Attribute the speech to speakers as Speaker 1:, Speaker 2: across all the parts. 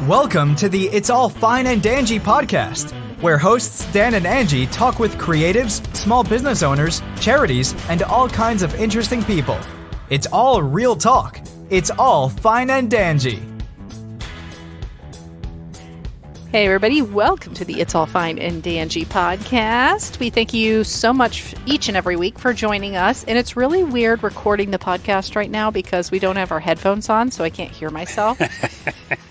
Speaker 1: Welcome to the It's All Fine and Danjee podcast, where hosts Dan and Angie talk with creatives, small business owners, charities, and all kinds of interesting people. It's all real talk. It's all fine and Danjee.
Speaker 2: Hey everybody, welcome to the It's All Fine and Danjee podcast. We thank you so much each and every week for joining us. And it's really weird recording the podcast right now because we don't have our headphones on, so I can't hear myself.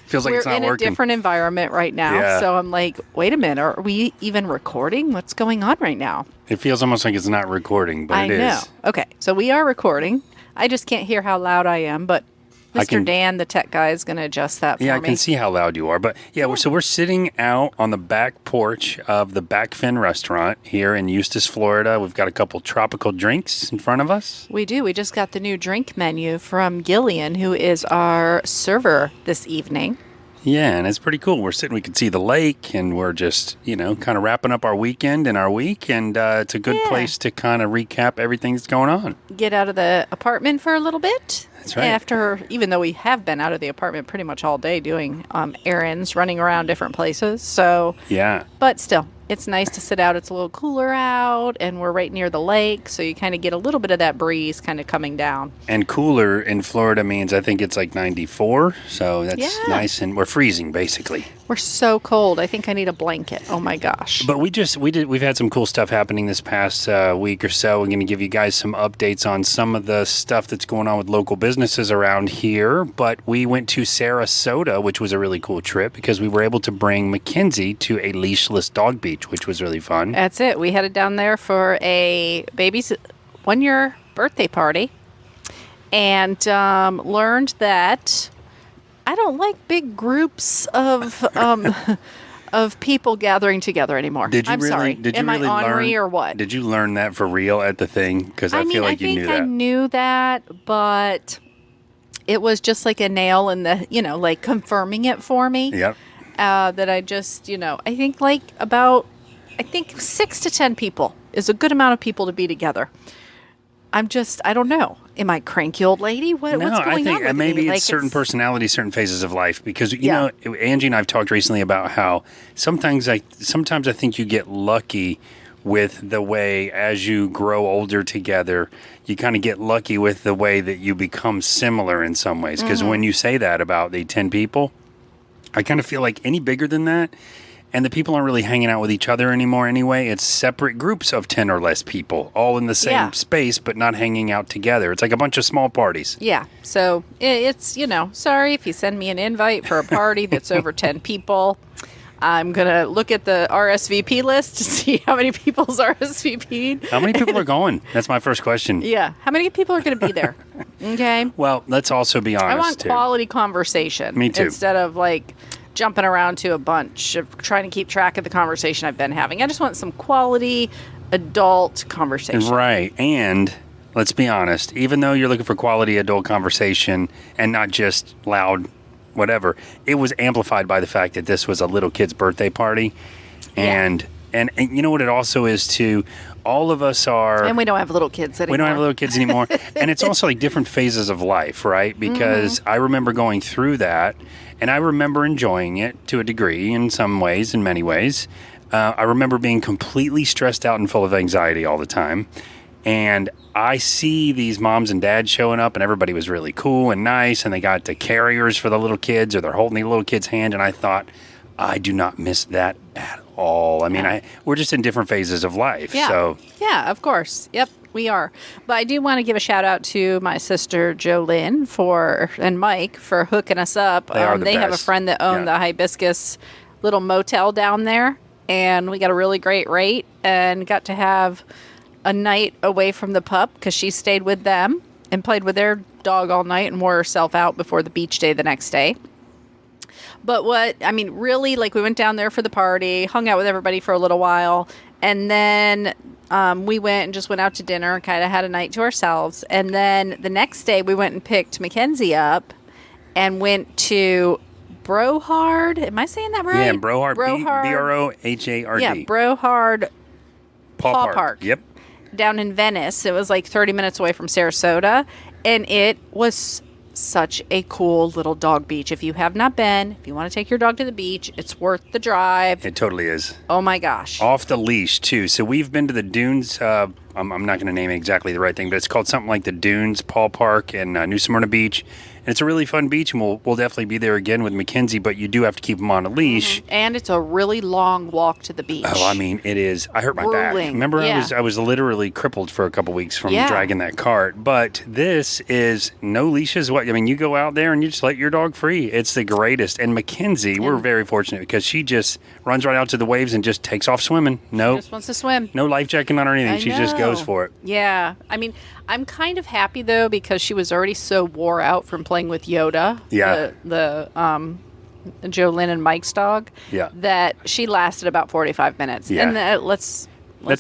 Speaker 3: Feels like it's not working.
Speaker 2: We're in a different environment right now, so I'm like, wait a minute, are we even recording? What's going on right now?
Speaker 3: It feels almost like it's not recording, but it is. I know.
Speaker 2: Okay, so we are recording. I just can't hear how loud I am, but Mr. Dan, the tech guy, is going to adjust that for me.
Speaker 3: Yeah, I can see how loud you are. But so we're sitting out on the back porch of the Backfin restaurant here in Eustis, Florida. We've got a couple tropical drinks in front of us.
Speaker 2: We do. We just got the new drink menu from Gillian, who is our server this evening.
Speaker 3: Yeah, and it's pretty cool. We can see the lake, and we're just, kind of wrapping up our weekend and our week, and it's a good place to kind of recap everything that's going on.
Speaker 2: Get out of the apartment for a little bit.
Speaker 3: That's right.
Speaker 2: Even though we have been out of the apartment pretty much all day doing errands, running around different places. So,
Speaker 3: yeah.
Speaker 2: But still, it's nice to sit out. It's a little cooler out, and we're right near the lake, so you kind of get a little bit of that breeze kind of coming down.
Speaker 3: And cooler in Florida means I think it's like 94, so that's nice, and we're freezing basically.
Speaker 2: We're so cold. I think I need a blanket. Oh my gosh.
Speaker 3: But we've had some cool stuff happening this past week or so. We're going to give you guys some updates on some of the stuff that's going on with local businesses around here. But we went to Sarasota, which was a really cool trip because we were able to bring Mackenzie to a leashless dog beach, which was really fun.
Speaker 2: That's it. We headed down there for a baby's 1-year birthday party and learned that I don't like big groups of people gathering together anymore.
Speaker 3: I'm sorry.
Speaker 2: Am I ornery or what?
Speaker 3: Did you learn that for real at the thing? Because I feel like you knew that.
Speaker 2: I knew that, but it was just like a nail in the, like confirming it for me.
Speaker 3: Yep.
Speaker 2: That I just, I think 6 to 10 people is a good amount of people to be together. I don't know. Am I cranky old lady? What's going on with
Speaker 3: I think maybe
Speaker 2: me?
Speaker 3: it's certain personalities, certain phases of life. Because, Angie and I have talked recently about how sometimes I think you get lucky with the way as you grow older together, you kind of get lucky with the way that you become similar in some ways. Because when you say that about the 10 people, I kind of feel like any bigger than that, and the people aren't really hanging out with each other anymore anyway. It's separate groups of 10 or less people, all in the same space, but not hanging out together. It's like a bunch of small parties.
Speaker 2: Yeah. So it's, sorry if you send me an invite for a party that's over 10 people. I'm going to look at the RSVP list to see how many people's RSVP'd.
Speaker 3: How many people are going? That's my first question.
Speaker 2: Yeah. How many people are going to be there? Okay.
Speaker 3: Well, let's also be honest,
Speaker 2: I want quality conversation.
Speaker 3: Me too.
Speaker 2: Instead of jumping around to a bunch of trying to keep track of the conversation I've been having. I just want some quality adult conversation.
Speaker 3: Right. And let's be honest, even though you're looking for quality adult conversation and not just loud whatever, it was amplified by the fact that this was a little kid's birthday party. And you know what it also is too? All of us are...
Speaker 2: And we don't have little kids anymore.
Speaker 3: We don't have little kids anymore. And it's also like different phases of life, right? Because I remember going through that, and I remember enjoying it to a degree in some ways, in many ways. I remember being completely stressed out and full of anxiety all the time. And I see these moms and dads showing up, and everybody was really cool and nice, and they got the carriers for the little kids, or they're holding the little kid's hand, and I thought, I do not miss that at all. I mean, we're just in different phases of life.
Speaker 2: Yeah.
Speaker 3: So.
Speaker 2: Yeah, of course. Yep, we are. But I do want to give a shout out to my sister Jolynn and Mike for hooking us up. They have a friend that owned the Hibiscus little motel down there, and we got a really great rate and got to have a night away from the pup because she stayed with them and played with their dog all night and wore herself out before the beach day the next day. But really, we went down there for the party, hung out with everybody for a little while, and then we went out to dinner and kind of had a night to ourselves. And then the next day, we went and picked Mackenzie up and went to Brohard. Am I saying that right?
Speaker 3: Yeah, Brohard. Brohard.
Speaker 2: Yeah, Brohard Paw Park.
Speaker 3: Yep.
Speaker 2: Down in Venice. It was 30 minutes away from Sarasota. And it was such a cool little dog beach. If you have not been, if you want to take your dog to the beach, it's worth the drive.
Speaker 3: It totally is.
Speaker 2: Oh my gosh.
Speaker 3: Off the leash too. So we've been to the Dunes. I'm not going to name exactly the right thing, but it's called something like the Dunes Paul Park in New Smyrna Beach. And it's a really fun beach, and we'll definitely be there again with Mackenzie, but you do have to keep him on a leash.
Speaker 2: Mm-hmm. And it's a really long walk to the beach.
Speaker 3: Oh, I mean, it is. I hurt my back. Remember, I was literally crippled for a couple weeks from dragging that cart. But this is no leashes. You go out there and you just let your dog free. It's the greatest. And Mackenzie, we're very fortunate because she just runs right out to the waves and just takes off swimming.
Speaker 2: She just wants to swim.
Speaker 3: No life jacket on or anything. She just goes for it.
Speaker 2: Yeah. I mean, I'm kind of happy though because she was already so wore out from playing with Yoda.
Speaker 3: Yeah.
Speaker 2: The Jolynn and Mike's dog.
Speaker 3: Yeah.
Speaker 2: That she lasted about 45 minutes.
Speaker 3: Yeah.
Speaker 2: And that's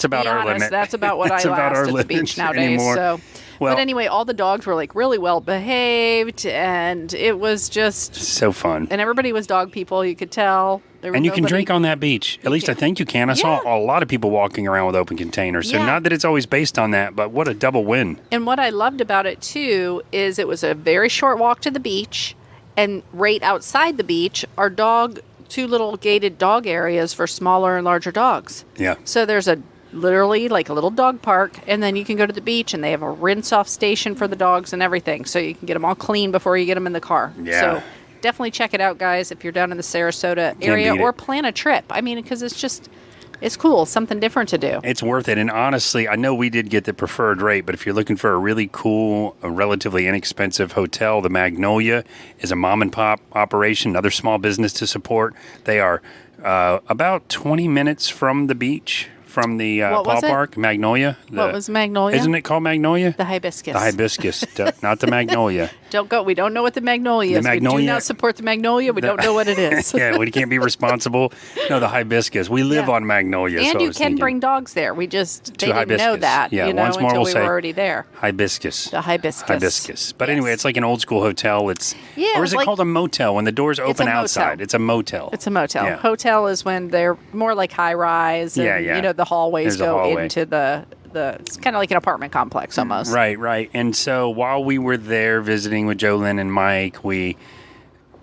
Speaker 3: about our limit.
Speaker 2: That's about what I last at the beach nowadays.
Speaker 3: Anymore.
Speaker 2: So. Well, but anyway, all the dogs were like really well behaved, and it was just
Speaker 3: so fun.
Speaker 2: And everybody was dog people, you could tell.
Speaker 3: And you can drink on that beach. At least I think you can. I saw a lot of people walking around with open containers. So not that it's always based on that, but what a double win.
Speaker 2: And what I loved about it too is it was a very short walk to the beach, and right outside the beach are two little gated dog areas for smaller and larger dogs.
Speaker 3: Yeah.
Speaker 2: So there's literally like a little dog park, and then you can go to the beach and they have a rinse off station for the dogs and everything, so you can get them all clean before you get them in the car. So definitely check it out, guys, if you're down in the Sarasota area, or plan a trip. I mean, because it's cool, something different to do.
Speaker 3: It's worth it. And honestly, I know we did get the preferred rate, but if you're looking for a really cool, a relatively inexpensive hotel, the Magnolia is a mom and pop operation, another small business to support. They are about 20 minutes from the beach. From the Paul Park, Magnolia.
Speaker 2: What was Magnolia?
Speaker 3: Isn't it called Magnolia?
Speaker 2: The hibiscus.
Speaker 3: The hibiscus, not the Magnolia.
Speaker 2: Don't go. We don't know what the Magnolia is. We do not support the Magnolia. We don't know what it is.
Speaker 3: Yeah, we can't be responsible. No, the hibiscus. We live on Magnolia.
Speaker 2: And
Speaker 3: so
Speaker 2: you can bring dogs there. They didn't know that.
Speaker 3: Yeah, once more
Speaker 2: until
Speaker 3: we'll
Speaker 2: we were already there.
Speaker 3: Hibiscus.
Speaker 2: The hibiscus.
Speaker 3: Hibiscus. But anyway, it's like an old school hotel. Or is it called a motel when the doors open outside? It's a motel.
Speaker 2: It's a motel.
Speaker 3: Yeah.
Speaker 2: Hotel is when they're more like high rise. And, the hallways go into the it's kind of like an apartment complex almost.
Speaker 3: Right. And so while we were there visiting with Jolynn and Mike, we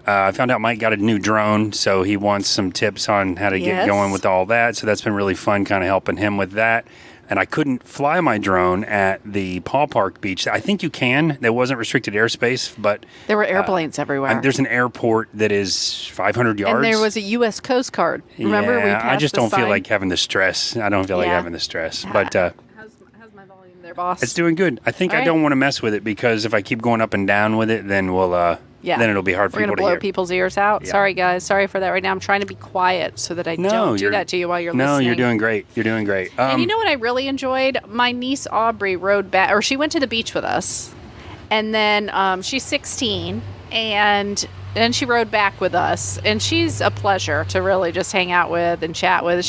Speaker 3: found out Mike got a new drone, so he wants some tips on how to get going with all that. So that's been really fun, kind of helping him with that. And I couldn't fly my drone at the Paul Park beach. I think you can. There wasn't restricted airspace, but
Speaker 2: there were airplanes everywhere.
Speaker 3: There's an airport that is 500 yards.
Speaker 2: And there was a U.S. Coast Guard. Remember, we passed
Speaker 3: I just don't
Speaker 2: sign.
Speaker 3: feel like having the stress. I don't feel like having the stress. But
Speaker 2: how's my volume there, boss?
Speaker 3: It's doing good. I think I don't want to mess with it because if I keep going up and down with it, then we'll. Then it'll be hard for people to hear.
Speaker 2: We're going to blow people's ears out. Yeah. Sorry, guys. Sorry for that right now. I'm trying to be quiet so that I don't do that to you while you're listening.
Speaker 3: No, you're doing great. You're doing great.
Speaker 2: And you know what I really enjoyed? My niece Aubrey rode back, or she went to the beach with us. And then she's 16, and then she rode back with us. And she's a pleasure to really just hang out with and chat with.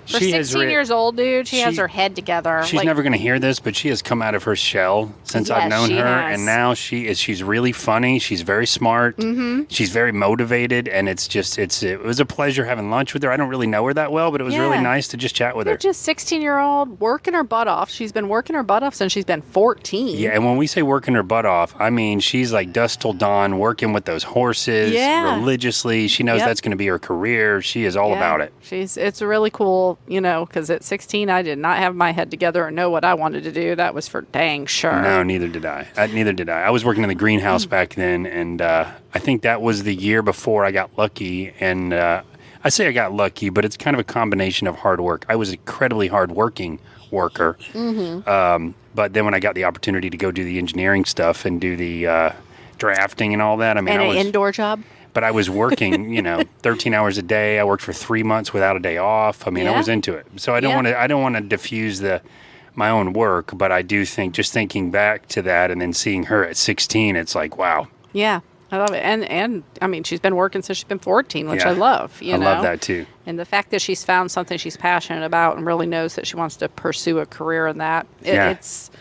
Speaker 2: For 16 years old, dude, she has her head together.
Speaker 3: She's never going to hear this, but she has come out of her shell since I've known her. And now she's really funny. She's very smart. Mm-hmm. She's very motivated. And it was a pleasure having lunch with her. I don't really know her that well, but it was really nice to just chat with her.
Speaker 2: Just 16-year-old working her butt off. She's been working her butt off since she's been 14.
Speaker 3: Yeah, and when we say working her butt off, I mean she's like dusk till dawn working with those horses religiously. She knows that's going to be her career. She is all about it.
Speaker 2: It's really cool. Because at 16, I did not have my head together or know what I wanted to do. That was for dang sure.
Speaker 3: No, neither did I. I was working in the greenhouse back then, and I think that was the year before I got lucky. And I say I got lucky, but it's kind of a combination of hard work. I was an incredibly hardworking worker. Mm-hmm. But then when I got the opportunity to go do the engineering stuff and do the drafting and all that, I mean,
Speaker 2: an indoor job?
Speaker 3: But I was working, 13 hours a day. I worked for 3 months without a day off. I mean, I was into it. So I don't want to diffuse my own work, but I do think just thinking back to that and then seeing her at 16, it's like, wow.
Speaker 2: Yeah, I love it. And I mean, she's been working since she's been 14, which I love, I
Speaker 3: love that too.
Speaker 2: And the fact that she's found something she's passionate about and really knows that she wants to pursue a career in that, it's...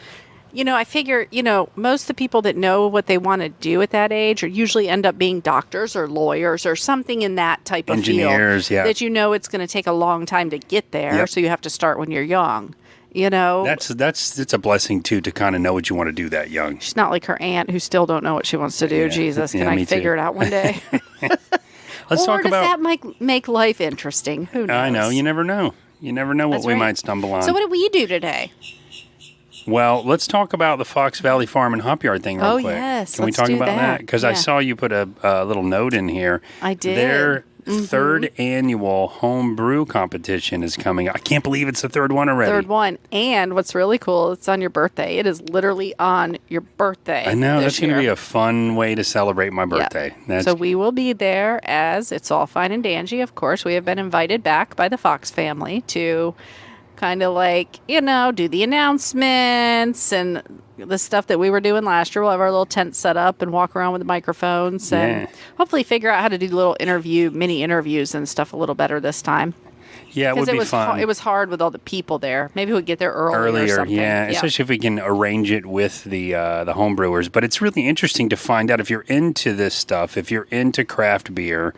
Speaker 2: I figure, most of the people that know what they want to do at that age usually end up being doctors or lawyers or something in that type of
Speaker 3: engineers,
Speaker 2: field. That it's going to take a long time to get there, so you have to start when you're young.
Speaker 3: It's a blessing too to kind of know what you want to do that young.
Speaker 2: She's not like her aunt who still don't know what she wants to do. Yeah. Jesus, can I figure it out one day?
Speaker 3: Let's talk about.
Speaker 2: Or does that make life interesting? Who knows?
Speaker 3: I know. You never know. You never know what we might stumble on.
Speaker 2: So what did we do today?
Speaker 3: Well, let's talk about the Fox Valley Farm and Hopyard thing real quick.
Speaker 2: Oh, yes.
Speaker 3: Can we talk about that? Because I saw you put a little note in here.
Speaker 2: I did.
Speaker 3: Their third annual home brew competition is coming. I can't believe it's the third one already.
Speaker 2: Third one. And what's really cool, it's on your birthday. It is literally on your birthday.
Speaker 3: I know. That's going to be a fun way to celebrate my birthday.
Speaker 2: Yep. So we will be there as It's All Fine and Danjee. Of course, we have been invited back by the Fox family to kind of do the announcements and the stuff that we were doing last year. We'll have our little tent set up and walk around with the microphones and hopefully figure out how to do little mini interviews and stuff a little better this time.
Speaker 3: Yeah, it would be fun.
Speaker 2: It was hard with all the people there. Maybe we'll get there earlier or something.
Speaker 3: Yeah, especially if we can arrange it with the home brewers. But it's really interesting to find out if you're into this stuff, if you're into craft beer,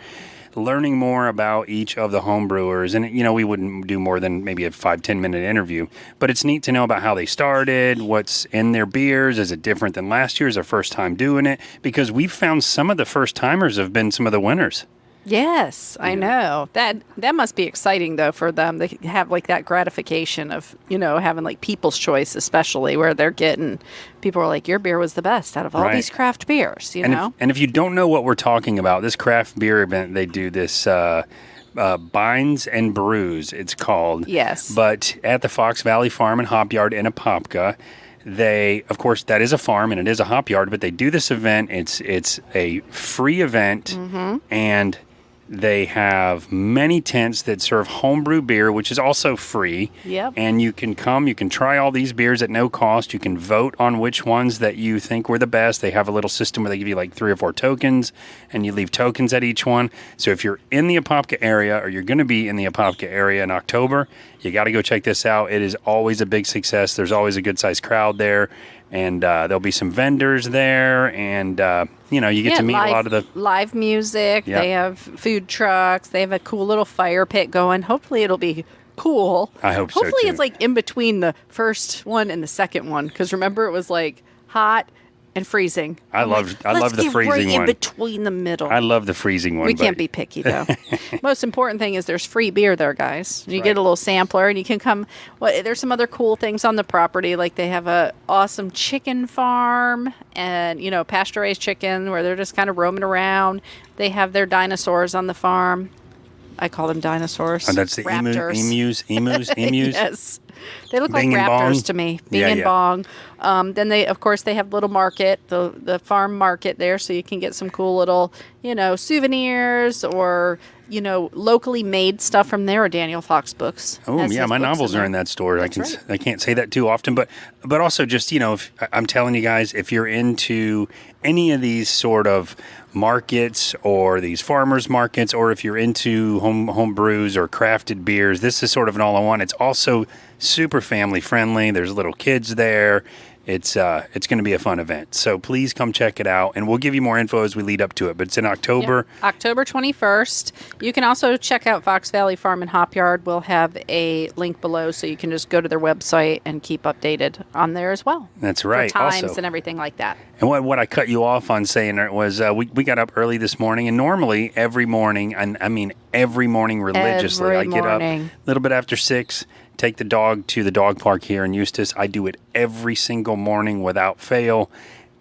Speaker 3: learning more about each of the home brewers. And, we wouldn't do more than maybe a 5-10 minute interview. But it's neat to know about how they started, what's in their beers. Is it different than last year's, our first time doing it? Because we've found some of the first timers have been some of the winners.
Speaker 2: Yes, I know. That must be exciting, though, for them. They have, that gratification of, having, People's Choice, especially, where they're getting... People are like, your beer was the best out of all these craft beers, know?
Speaker 3: And if you don't know what we're talking about, this craft beer event, they do this... Binds and Brews, it's called.
Speaker 2: Yes.
Speaker 3: But at the Fox Valley Farm and Hopyard in Apopka, they, of course, that is a farm and it is a hop yard, but they do this event. It's a free event, and they have many tents that serve homebrew beer, which is also free.
Speaker 2: Yep.
Speaker 3: And you can come, you can try all these beers at no cost. You can vote on which ones that you think were the best. They have a little system where they give you 3 or 4 tokens, and you leave tokens at each one. So if you're in the Apopka area, or you're going to be in the Apopka area in October, you got to go check this out. It is always a big success. There's always a good-sized crowd there. And there'll be some vendors there, and you get to meet a lot of the
Speaker 2: live music. Yep. They have food trucks. They have a cool little fire pit going. Hopefully, it'll be cool.
Speaker 3: I hope so.
Speaker 2: Hopefully, it's in between the first one and the second one, because remember it was hot and freezing.
Speaker 3: I love the freezing
Speaker 2: right
Speaker 3: one.
Speaker 2: In between the middle.
Speaker 3: I love the freezing one.
Speaker 2: We can't be picky though. Most important thing is there's free beer there, guys. You get a little sampler, and you can come. There's some other cool things on the property, like they have a awesome chicken farm and pasture raised chicken where they're just kind of roaming around. They have their dinosaurs on the farm. I call them dinosaurs.
Speaker 3: Oh, that's the
Speaker 2: raptors.
Speaker 3: Emus.
Speaker 2: Yes. They look
Speaker 3: Bing
Speaker 2: like raptors
Speaker 3: bong.
Speaker 2: to me. Bing and bong. Then they have little market, the farm market there, so you can get some cool little, souvenirs or, locally made stuff from there, or Daniel Fox books.
Speaker 3: Oh yeah, my novels are in that store. I can't say that too often, but also just if, I'm telling you guys, if you're into any of these sort of markets or these farmers markets, or if you're into home brews or crafted beers, this is sort of an all-in-one. It's also super family friendly. There's little kids there. It's going to be a fun event. So please come check it out, and we'll give you more info as we lead up to it. But it's in October.
Speaker 2: Yep. October 21st. You can also check out Fox Valley Farm and Hopyard. We'll have a link below, so you can just go to their website and keep updated on there as well.
Speaker 3: That's right.
Speaker 2: For times
Speaker 3: also,
Speaker 2: and everything like that.
Speaker 3: And what I cut you off on saying was we got up early this morning, and normally every morning, and I mean every morning religiously, I get up a little bit after 6, take the dog to the dog park here in Eustis. I do it every single morning without fail.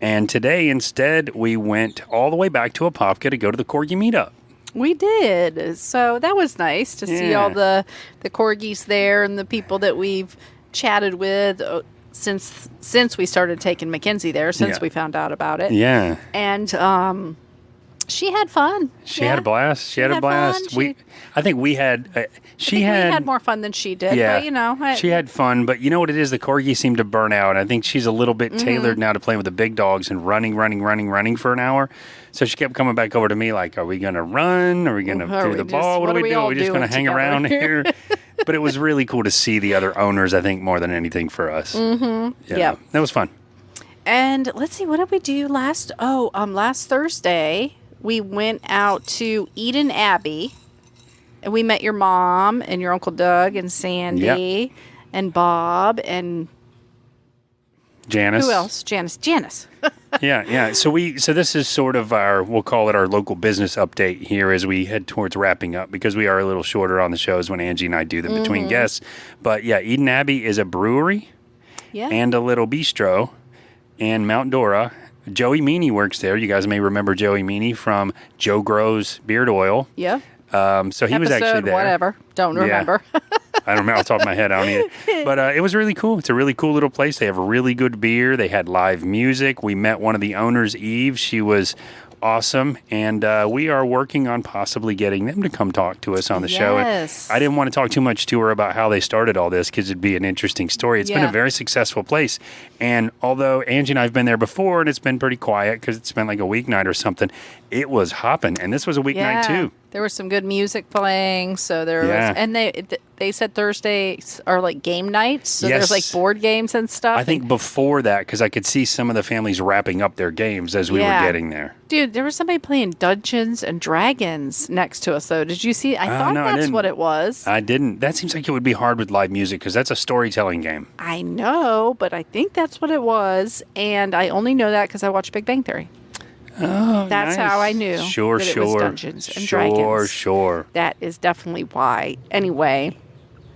Speaker 3: And today, instead, we went all the way back to Apopka to go to the Corgi meetup.
Speaker 2: We did. So that was nice to see all the corgis there and the people that we've chatted with since we started taking Mackenzie there, since we found out about it.
Speaker 3: Yeah.
Speaker 2: And she had fun.
Speaker 3: She had a blast. She had a blast. I think we had. We
Speaker 2: had more fun than she did.
Speaker 3: Yeah,
Speaker 2: but,
Speaker 3: she had fun. But you know what it is? The corgi seemed to burn out. I think she's a little bit tailored now to playing with the big dogs and running for an hour. So she kept coming back over to me like, "Are we going to run? Are we going to do the ball? What do we do? Are we just going to hang around here?" But it was really cool to see the other owners. I think more than anything for us.
Speaker 2: Mm-hmm. Yeah,
Speaker 3: that was fun.
Speaker 2: And let's see, what did we do last? Last Thursday we went out to Abbey. And we met your mom and your Uncle Doug and Sandy.
Speaker 3: Yep.
Speaker 2: and Bob and
Speaker 3: Janice.
Speaker 2: Who else? Janice.
Speaker 3: Yeah. So this is sort of we'll call it our local business update here as we head towards wrapping up, because we are a little shorter on the shows when Angie and I do them between guests. But yeah, Eden Abbey is a brewery and a little bistro and Mount Dora. Joey Meany works there. You guys may remember Joey Meany from Joe Grows Beard Oil.
Speaker 2: Yeah.
Speaker 3: So he was actually there.
Speaker 2: Whatever. Don't remember.
Speaker 3: I don't remember off the top of my head. I don't either. But it was really cool. It's a really cool little place. They have really good beer. They had live music. We met one of the owners, Eve. She was awesome. And we are working on possibly getting them to come talk to us on the show. And I didn't want to talk too much to her about how they started all this because it'd be an interesting story. It's been a very successful place. And although Angie and I have been there before and it's been pretty quiet because it's been like a weeknight or something, it was hopping. And this was a weeknight too.
Speaker 2: There was some good music playing, so there was, and they said Thursdays are like game nights, so there's like board games and stuff.
Speaker 3: I think before that, because I could see some of the families wrapping up their games as we were getting there.
Speaker 2: Dude, there was somebody playing Dungeons and Dragons next to us, though. Did you see? I thought that's what it was.
Speaker 3: I didn't. That seems like it would be hard with live music because that's a storytelling game.
Speaker 2: I know, but I think that's what it was, and I only know that because I watched Big Bang Theory.
Speaker 3: Oh,
Speaker 2: that's how I knew. It was Dungeons and Dragons.
Speaker 3: Sure.
Speaker 2: That is definitely why. Anyway,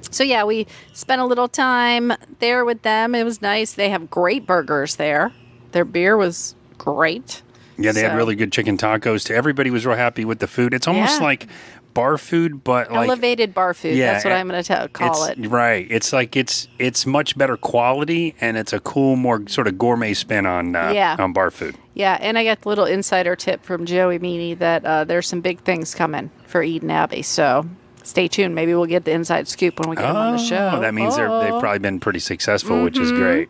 Speaker 2: so yeah, we spent a little time there with them. It was nice. They have great burgers there. Their beer was great.
Speaker 3: Yeah, they had really good chicken tacos. Everybody was real happy with the food. It's almost like bar food, but like
Speaker 2: elevated bar food. That's what I'm going to call it.
Speaker 3: Right. It's like it's much better quality, and it's a cool, more sort of gourmet spin on bar food.
Speaker 2: Yeah, and I got the little insider tip from Joey Meany that there's some big things coming for Eden Abbey. So stay tuned. Maybe we'll get the inside scoop when we get them on the show.
Speaker 3: That means they've probably been pretty successful, which is great.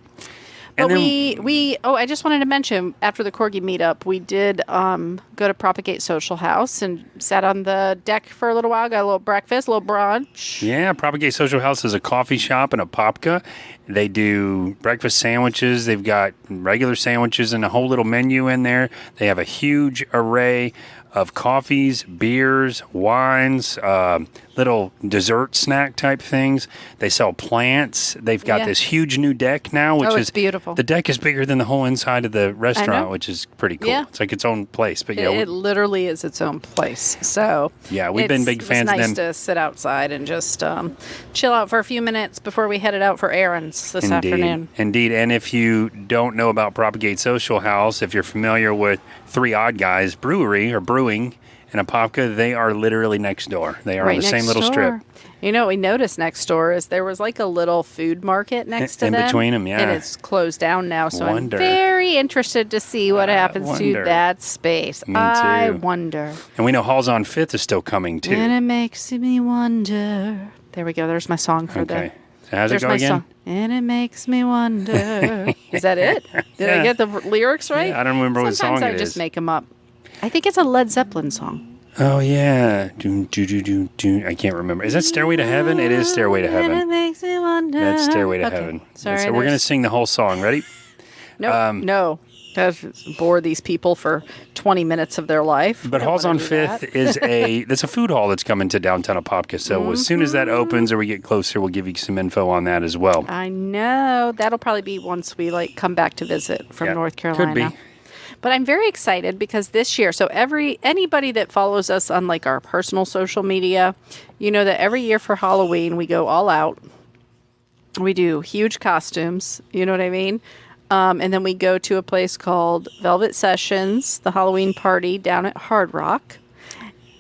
Speaker 2: But I just wanted to mention, after the Corgi meetup, we did go to Propagate Social House and sat on the deck for a little while, got a little breakfast, a little brunch.
Speaker 3: Yeah, Propagate Social House is a coffee shop and a popka. They do breakfast sandwiches. They've got regular sandwiches and a whole little menu in there. They have a huge array of coffees, beers, wines, little dessert snack type things. They sell plants. They've got this huge new deck now, which is
Speaker 2: beautiful.
Speaker 3: The deck is bigger than the whole inside of the restaurant, which is pretty cool. Yeah. It's like its own place. But
Speaker 2: it literally is its own place. So
Speaker 3: we've been big fans of them.
Speaker 2: It's nice to sit outside and just chill out for a few minutes before we headed out for errands this afternoon.
Speaker 3: Indeed. And if you don't know about Propagate Social House, if you're familiar with Three Odd Guys Brewery or Brewing and Apopka, they are literally next door. They are on the same little strip.
Speaker 2: You know what we noticed next door is there was like a little food market next to them.
Speaker 3: In between them,
Speaker 2: and it's closed down now. So I'm very interested to see what happens to that space.
Speaker 3: Me too.
Speaker 2: I wonder.
Speaker 3: And we know Halls on Fifth is still coming too.
Speaker 2: And it makes me wonder. There we go. There's my song for the.
Speaker 3: So how's it go again? Song.
Speaker 2: And it makes me wonder. Is that it? Did I get the lyrics right?
Speaker 3: Yeah, I don't remember what song it is.
Speaker 2: Sometimes I just make them up. I think it's a Led Zeppelin song.
Speaker 3: Oh, yeah. I can't remember. Is that Stairway to Heaven? It is Stairway to Heaven.
Speaker 2: It makes me wonder.
Speaker 3: That's Stairway to Heaven.
Speaker 2: Sorry,
Speaker 3: so we're going to sing the whole song. Ready?
Speaker 2: No. Bore these people for 20 minutes of their life.
Speaker 3: But Halls on Fifth is that's a food hall that's coming to downtown Apopka. So as soon as that opens or we get closer, we'll give you some info on that as well.
Speaker 2: I know. That'll probably be once we come back to visit from North Carolina.
Speaker 3: Could be.
Speaker 2: But I'm very excited because this year, so anybody that follows us on our personal social media, you know that every year for Halloween we go all out. We do huge costumes, you know what I mean? And then we go to a place called Velvet Sessions, the Halloween party down at Hard Rock.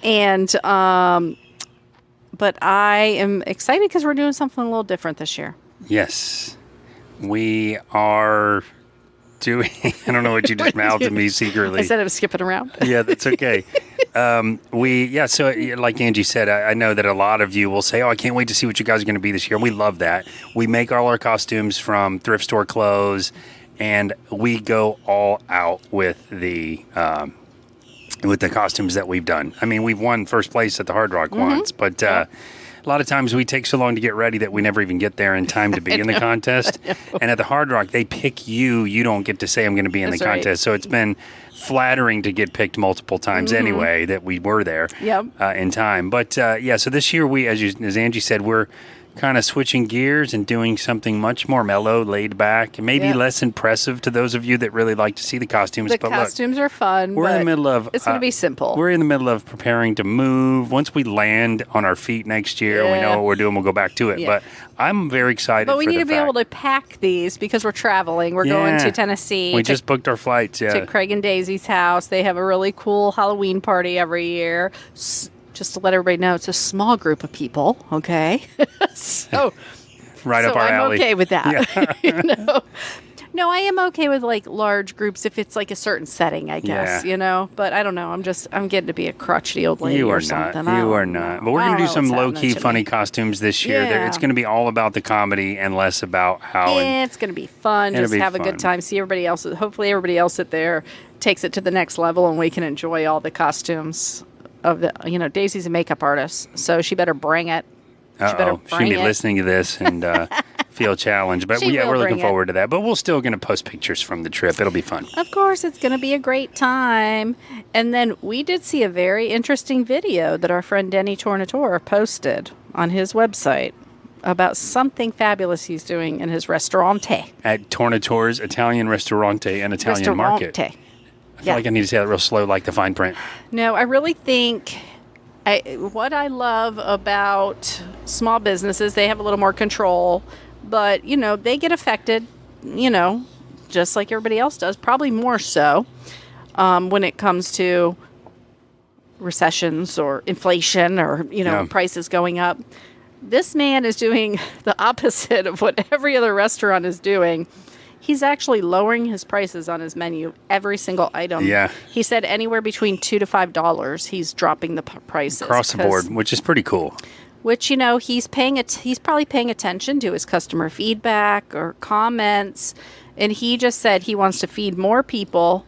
Speaker 2: And but I am excited because we're doing something a little different this year.
Speaker 3: Yes, we are. I don't know what you just mouthed to me secretly.
Speaker 2: I said I was skipping around.
Speaker 3: Yeah, that's okay. So like Angie said, I know that a lot of you will say, I can't wait to see what you guys are going to be this year. We love that. We make all our costumes from thrift store clothes, and we go all out with the costumes that we've done. I mean, we've won first place at the Hard Rock once, but a lot of times we take so long to get ready that we never even get there in time to be in the contest. And at the Hard Rock, they pick you. You don't get to say I'm going to be in the contest. So it's been flattering to get picked multiple times anyway that we were there in time. But so this year as Angie said, we're kind of switching gears and doing something much more mellow, laid back, and maybe less impressive to those of you that really like to see the costumes.
Speaker 2: The costumes are fun.
Speaker 3: We're in the middle of...
Speaker 2: It's going to be simple.
Speaker 3: We're in the middle of preparing to move. Once we land on our feet next year, we know what we're doing, we'll go back to it. Yeah. But I'm very excited
Speaker 2: But we need to be able to pack these because we're traveling. We're going to Tennessee.
Speaker 3: We just booked our flights,
Speaker 2: to Craig and Daisy's house. They have a really cool Halloween party every year. Just to let everybody know, it's a small group of people, okay? so
Speaker 3: up our alley.
Speaker 2: I'm okay with that. Yeah. No, I am okay with like large groups if it's like a certain setting, I guess, But I don't know. I'm getting to be a crotchety old lady or something.
Speaker 3: You are not. But we're going to do some low-key funny costumes this year.
Speaker 2: Yeah.
Speaker 3: It's going to be all about the comedy and less about how...
Speaker 2: it's going to be fun. Just have a good time. See everybody else. Hopefully everybody else there takes it to the next level and we can enjoy all the costumes. Daisy's a makeup artist, so she better bring it.
Speaker 3: She'll be listening to this and feel challenged. But we're looking forward to that. But we're still going to post pictures from the trip. It'll be fun.
Speaker 2: Of course, it's going to be a great time. And then we did see a very interesting video that our friend Denny Tornatore posted on his website about something fabulous he's doing in his restaurante.
Speaker 3: At Tornatore's Italian Ristorante and Italian Market. I feel like I need to say that real slow, like the fine print.
Speaker 2: No, I really think what I love about small businesses, they have a little more control, but, they get affected, just like everybody else does, probably more so when it comes to recessions or inflation or, prices going up. This man is doing the opposite of what every other restaurant is doing. He's actually lowering his prices on his menu, every single item.
Speaker 3: Yeah.
Speaker 2: He said anywhere between $2 to $5, he's dropping the prices.
Speaker 3: Across the board, which is pretty cool.
Speaker 2: Which, he's probably paying attention to his customer feedback or comments. And he just said he wants to feed more people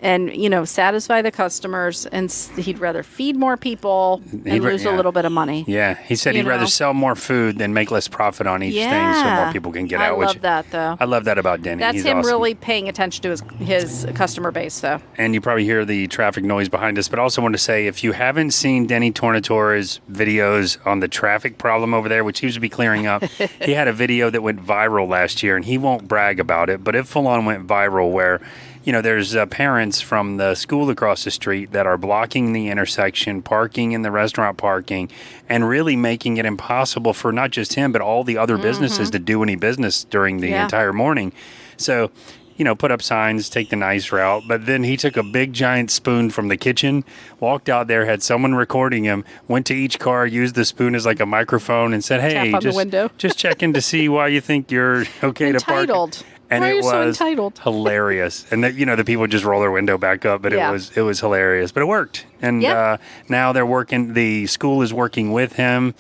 Speaker 2: and, satisfy the customers. And he'd rather feed more people and lose a little bit of money.
Speaker 3: Yeah. He said he'd rather sell more food than make less profit on each thing so more people can get out.
Speaker 2: I love that, though.
Speaker 3: I love that about Denny.
Speaker 2: That's
Speaker 3: He's
Speaker 2: him
Speaker 3: awesome.
Speaker 2: really paying attention to his customer base, though.
Speaker 3: And you probably hear the traffic noise behind us. But I also want to say, if you haven't seen Denny Tornatore's videos on the traffic problem over there, which seems to be clearing up, he had a video that went viral last year, and he won't brag about it, but it full-on went viral where... there's parents from the school across the street that are blocking the intersection, parking in the restaurant parking, and really making it impossible for not just him, but all the other businesses to do any business during the entire morning. So, put up signs, take the nice route. But then he took a big giant spoon from the kitchen, walked out there, had someone recording him, went to each car, used the spoon as like a microphone and said, hey, just checking to see why you think you're okay to park. And
Speaker 2: Why are you
Speaker 3: so
Speaker 2: entitled?
Speaker 3: Hilarious. And the people just roll their window back up, but it was hilarious. But it worked. And now they're working, the school is working with him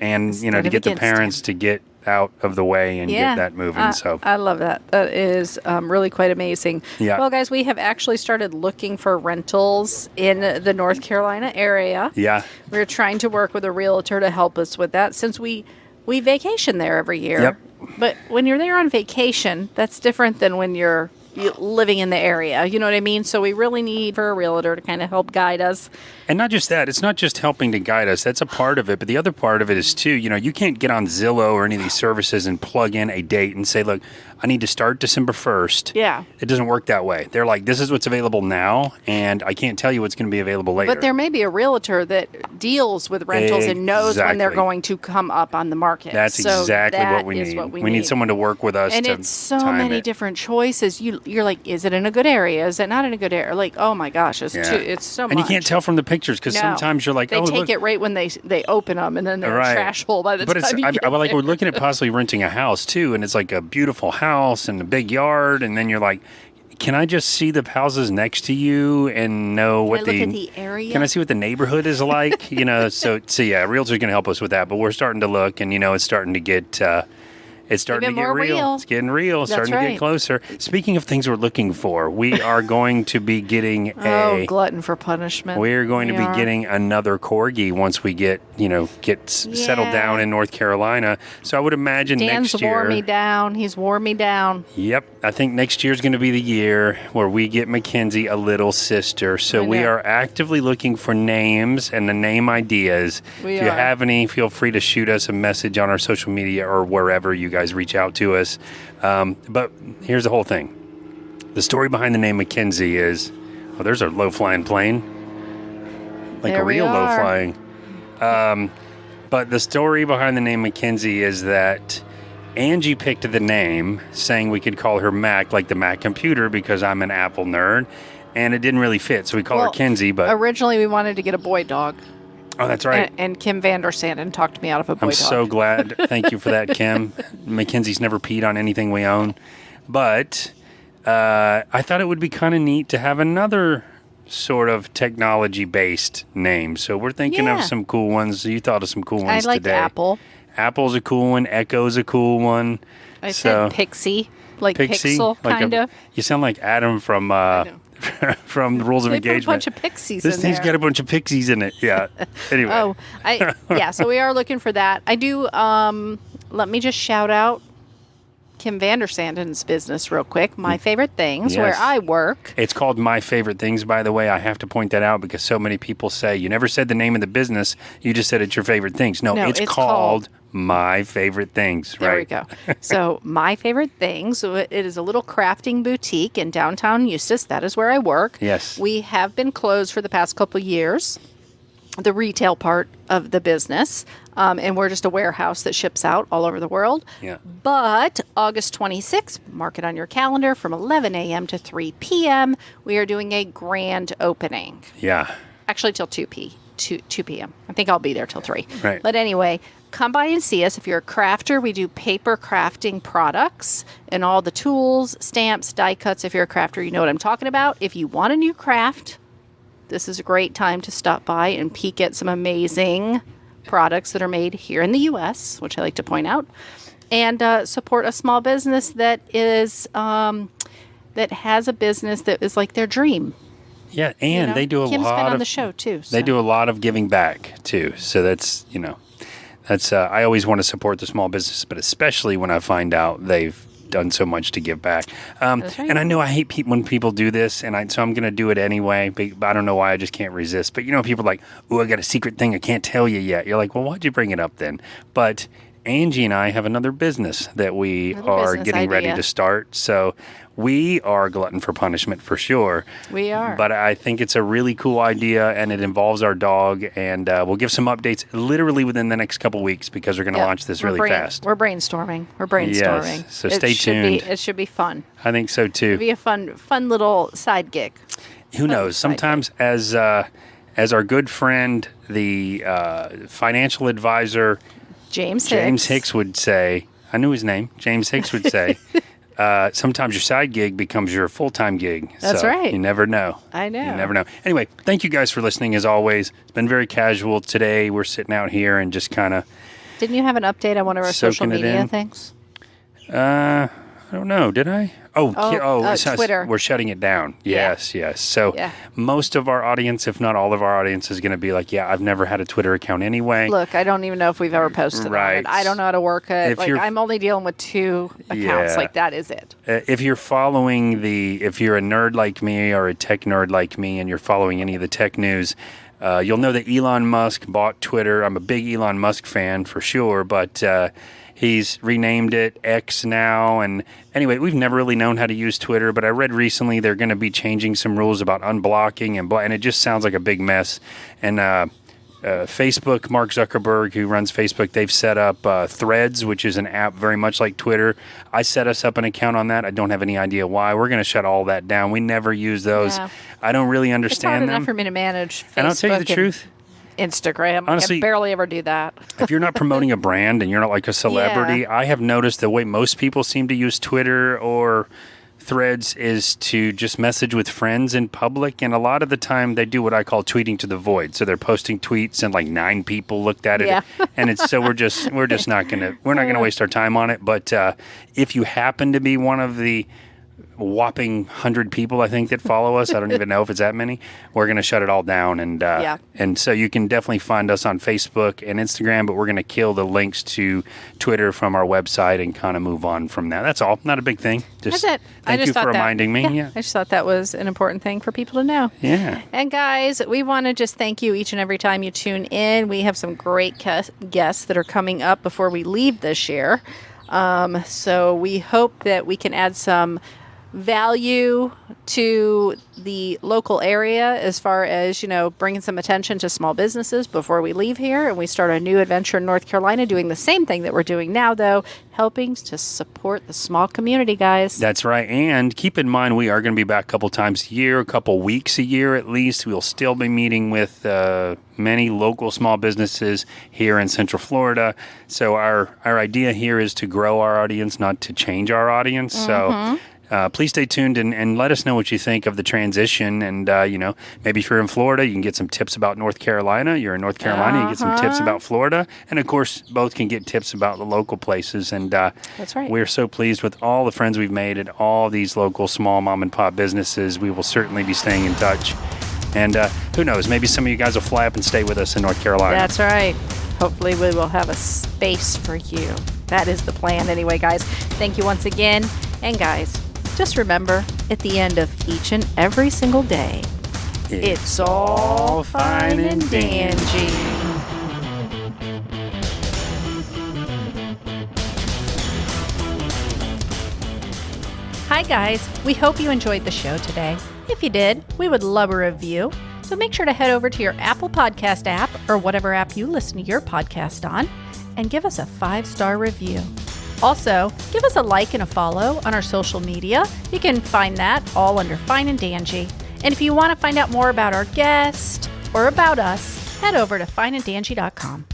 Speaker 3: and, to get the parents to get out of the way and get that moving. So
Speaker 2: I love that. That is really quite amazing.
Speaker 3: Yeah.
Speaker 2: Well, guys, we have actually started looking for rentals in the North Carolina area.
Speaker 3: Yeah.
Speaker 2: We're trying to work with a realtor to help us with that since we vacation there every year.
Speaker 3: Yep.
Speaker 2: But when you're there on vacation, that's different than when you're living in the area. You know what I mean? So we really need for a realtor to kind of help guide us.
Speaker 3: And not just that, it's not just helping to guide us. That's a part of it. But the other part of it is, too, you can't get on Zillow or any of these services and plug in a date and say, look, I need to start December 1st.
Speaker 2: Yeah.
Speaker 3: It doesn't work that way. They're like, this is what's available now, and I can't tell you what's going to be available later.
Speaker 2: But there may be a realtor that deals with rentals and knows when they're going to come up on the market.
Speaker 3: That's exactly what we need. We need someone to work with us.
Speaker 2: And it's so many different choices. You're like, is it in a good area? Is it not in a good area? Like, oh my gosh, it's so much.
Speaker 3: And you can't tell from the pictures because sometimes you're like,
Speaker 2: they take it right when they open them, and then they're a trash hole by the time you get
Speaker 3: like
Speaker 2: there.
Speaker 3: We're looking at possibly renting a house too, and it's like a beautiful house and a big yard, and then you're like, can I just see the houses next to you and know what
Speaker 2: look at the area?
Speaker 3: Can I see what the neighborhood is like? So yeah, realtors can help us with that. But we're starting to look, and it's starting to get It's starting to get real. It's getting real. It's starting to get closer. Speaking of things we're looking for, we are going to be getting
Speaker 2: glutton for punishment.
Speaker 3: We're going to be getting another corgi once we get settled down in North Carolina. So I would imagine next year.
Speaker 2: Dan's wore me down. He's wore me down.
Speaker 3: Yep. I think next year is going to be the year where we get Mackenzie a little sister. So we are actively looking for names and the name ideas. If you have any, feel free to shoot us a message on our social media or wherever you guys reach out to us. But here's the whole thing. The story behind the name Mackenzie is, there's a low-flying plane. Like a real low-flying. But the story behind the name Mackenzie is that Angie picked the name, saying we could call her Mac, like the Mac computer, because I'm an Apple nerd. And it didn't really fit, so we call her Kenzie. But
Speaker 2: originally we wanted to get a boy dog.
Speaker 3: Oh, that's right.
Speaker 2: And Kim Vandersanden talked me out of a boy dog.
Speaker 3: I'm so glad. Thank you for that, Kim. Mackenzie's never peed on anything we own. But I thought it would be kind of neat to have another sort of technology-based name. So we're thinking of some cool ones. You thought of some cool ones today.
Speaker 2: I like Apple.
Speaker 3: Apple's a cool one. Echo's a cool one.
Speaker 2: I said Pixie. Like Pixel, kind of.
Speaker 3: You sound like Adam from from the Rules of Engagement.
Speaker 2: Put a bunch of pixies
Speaker 3: this thing's got a bunch of pixies in it. Yeah. Anyway.
Speaker 2: So we are looking for that. I do, let me just shout out Kim Vandersanden's business real quick. My Favorite Things, where I work.
Speaker 3: It's called My Favorite Things, by the way. I have to point that out because so many people say, you never said the name of the business. You just said it's your favorite things. No, it's called My Favorite Things, right?
Speaker 2: There we go. So My Favorite Things, it is a little crafting boutique in downtown Eustis. That is where I work.
Speaker 3: Yes.
Speaker 2: We have been closed for the past couple of years, the retail part of the business, and we're just a warehouse that ships out all over the world.
Speaker 3: Yeah.
Speaker 2: But August 26th, mark it on your calendar, from 11 a.m. to 3 p.m., we are doing a grand opening.
Speaker 3: Yeah.
Speaker 2: Actually, till 2 p.m. I think I'll be there till 3.
Speaker 3: Right.
Speaker 2: But anyway, come by and see us. If you're a crafter, we do paper crafting products and all the tools, stamps, die cuts. If you're a crafter, you know what I'm talking about. If you want a new craft, this is a great time to stop by and peek at some amazing products that are made here in the U.S., which I like to point out, and support a small business that is that has a business that is like their dream.
Speaker 3: Yeah, and they do
Speaker 2: Kim's been on the show too. So.
Speaker 3: They do a lot of giving back too. So that's I always want to support the small business, but especially when I find out they've done so much to give back.
Speaker 2: That's right.
Speaker 3: And I know I hate when people do this, so I'm going to do it anyway. But I don't know why, I just can't resist. But people are like, "Oh, I got a secret thing I can't tell you yet." You're like, "Well, why'd you bring it up then?" But Angie and I have another business that we are getting ready to start. So we are glutton for punishment for sure.
Speaker 2: We are.
Speaker 3: But I think it's a really cool idea, and it involves our dog. And we'll give some updates literally within the next couple weeks because we're going to launch this really fast.
Speaker 2: We're brainstorming.
Speaker 3: Yes, so stay tuned.
Speaker 2: It should be fun.
Speaker 3: I think so too.
Speaker 2: It'll be a fun little side gig.
Speaker 3: Who knows? Sometimes as our good friend, the financial advisor, James Hicks would say, I knew his name, James Hicks would say, sometimes your side gig becomes your full-time gig.
Speaker 2: That's right.
Speaker 3: You never know.
Speaker 2: I know.
Speaker 3: You never know. Anyway, thank you guys for listening as always. It's been very casual today. We're sitting out here and just kind of
Speaker 2: Didn't you have an update on one of our social media things?
Speaker 3: I don't know. Did I?
Speaker 2: Twitter.
Speaker 3: We're shutting it down. Yes. So most of our audience, if not all of our audience, is going to be like, I've never had a Twitter account anyway.
Speaker 2: Look, I don't even know if we've ever posted on it. I don't know how to work it. I'm only dealing with 2 accounts. Like, that is it.
Speaker 3: If you're following if you're a nerd like me or a tech nerd like me and you're following any of the tech news, you'll know that Elon Musk bought Twitter. I'm a big Elon Musk fan for sure, but he's renamed it X now. And anyway, we've never really known how to use Twitter, but I read recently they're going to be changing some rules about unblocking and it just sounds like a big mess. And Facebook, Mark Zuckerberg, who runs Facebook, they've set up Threads, which is an app very much like Twitter. I set us up an account on that. I don't have any idea why. We're going to shut all that down. We never use those. Yeah. I don't really understand them.
Speaker 2: It's hard enough for me to manage Facebook
Speaker 3: and I'll tell you the truth.
Speaker 2: Instagram.
Speaker 3: Honestly,
Speaker 2: I barely ever do that.
Speaker 3: If you're not promoting a brand and you're not like a celebrity, I have noticed the way most people seem to use Twitter or threads is to just message with friends in public, and a lot of the time they do what I call tweeting to the void. So they're posting tweets and like 9 people looked at it, and it's so we're just not gonna waste our time on it. But if you happen to be one of the whopping 100 people, I think, that follow us, I don't even know if it's that many, we're going to shut it all down. And so you can definitely find us on Facebook and Instagram, but we're going to kill the links to Twitter from our website and kind of move on from that. That's all. Not a big thing.
Speaker 2: That's it.
Speaker 3: Thank you for reminding me. Yeah.
Speaker 2: I just thought that was an important thing for people to know.
Speaker 3: Yeah.
Speaker 2: And guys, we want to just thank you each and every time you tune in. We have some great guests that are coming up before we leave this year. So we hope that we can add some value to the local area as far as, bringing some attention to small businesses before we leave here and we start a new adventure in North Carolina, doing the same thing that we're doing now, though, helping to support the small community, guys.
Speaker 3: That's right. And keep in mind, we are going to be back a couple times a year, a couple weeks a year at least. We'll still be meeting with many local small businesses here in Central Florida. So our idea here is to grow our audience, not to change our audience. So please stay tuned and let us know what you think of the transition. And, maybe if you're in Florida, you can get some tips about North Carolina. You're in North Carolina, you get some tips about Florida. And, of course, both can get tips about the local places. And
Speaker 2: that's right.
Speaker 3: We're so pleased with all the friends we've made at all these local small mom and pop businesses. We will certainly be staying in touch. And who knows, maybe some of you guys will fly up and stay with us in North Carolina.
Speaker 2: That's right. Hopefully we will have a space for you. That is the plan anyway, guys. Thank you once again. And, guys, just remember, at the end of each and every single day, it's all fine and dandy. Hi, guys. We hope you enjoyed the show today. If you did, we would love a review. So make sure to head over to your Apple Podcast app or whatever app you listen to your podcast on and give us a 5-star review. Also, give us a like and a follow on our social media. You can find that all under Fine and Danjee. And if you want to find out more about our guest or about us, head over to fineanddanjee.com.